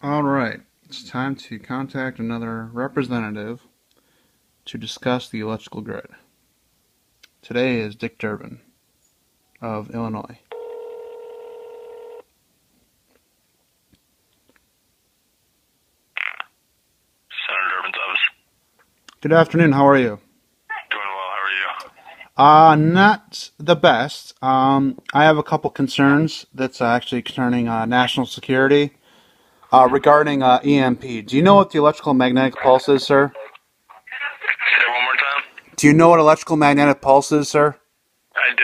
All right, it's time to contact another representative to discuss the electrical grid. Today is Dick Durbin of Illinois. Senator Durbin's office. Good afternoon, how are you? Doing well. How are you? Not the best. I have a couple concerns that's actually concerning national security regarding EMP. Do you know what the electrical magnetic pulse is, sir? Say that one more time. Do you know what electrical magnetic pulse is, sir? I do.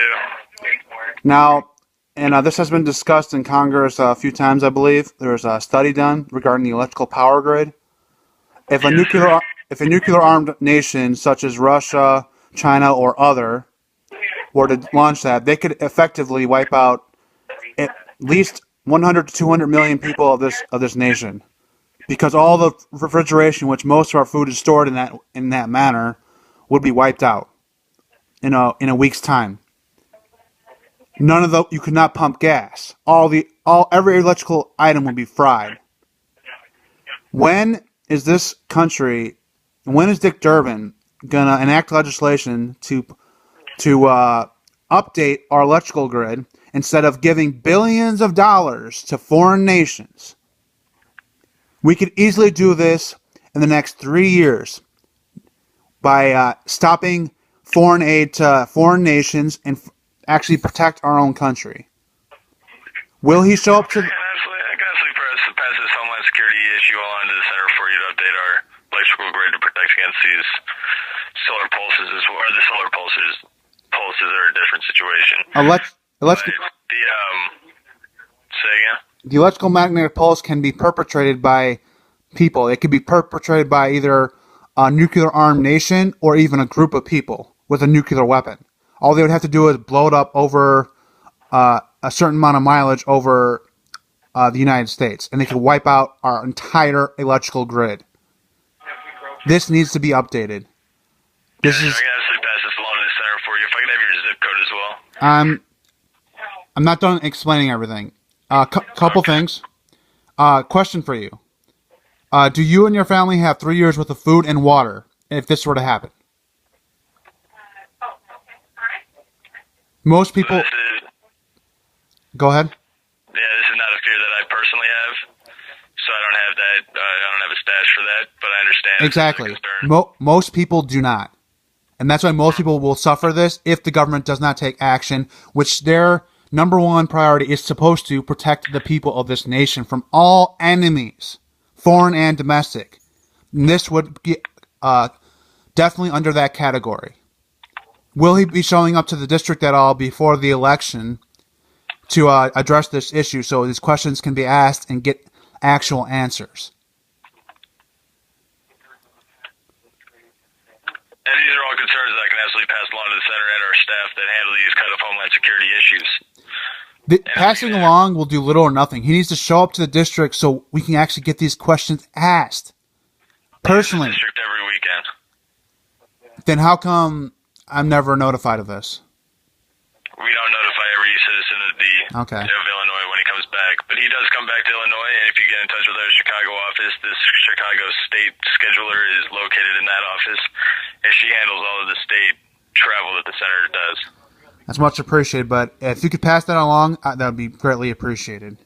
Now, and this has been discussed in Congress a few times, I believe. There was a study done regarding the electrical power grid. If a Yes. nuclear armed nation such as Russia, China, or other were to launch that, they could effectively wipe out at least 100 to 200 million people of this nation, because all the refrigeration, which most of our food is stored in that manner, would be wiped out in a week's time. None of the you could not pump gas. Every electrical item would be fried. When is this country? When is Dick Durbin gonna enact legislation to update our electrical grid instead of giving billions of dollars to foreign nations? We could easily do this in the next 3 years by stopping foreign aid to foreign nations and actually protect our own country. Will he show up to? I can absolutely pass this Homeland Security issue along to the center for you to update our electrical grid to protect against these solar pulses as well. Or the solar pulses are a different situation. Say again. The electrical magnetic pulse can be perpetrated by people. It can be perpetrated by either a nuclear armed nation or even a group of people with a nuclear weapon. All they would have to do is blow it up over a certain amount of mileage over the United States, and they could wipe out our entire electrical grid. This needs to be updated. I can absolutely pass this along to the center for you. If I can have your zip code as well. I'm not done explaining everything. Couple things. Question for you. Do you and your family have 3 years worth of food and water if this were to happen? Most people. Go ahead. Yeah, this is not a fear that I personally have, so I don't have that. I don't have a stash for that, but I understand. Exactly. Most people do not. And that's why most people will suffer this if the government does not take action, which their number one priority is supposed to protect the people of this nation from all enemies, foreign and domestic. And this would be definitely under that category. Will he be showing up to the district at all before the election to address this issue so these questions can be asked and get actual answers? And these are all concerns that I can absolutely pass along to the center and our staff that handle these kind of homeland security issues. Passing along will do little or nothing. He needs to show up to the district so we can actually get these questions asked personally. The district every weekend. Then how come I'm never notified of this? We don't notify every citizen of Illinois when he comes back, but he does come back to Illinois, and if you get in touch with our Chicago office, this Chicago state scheduler is located in that office, and she handles all of the state travel that the senator does. That's much appreciated, but if you could pass that along, that would be greatly appreciated.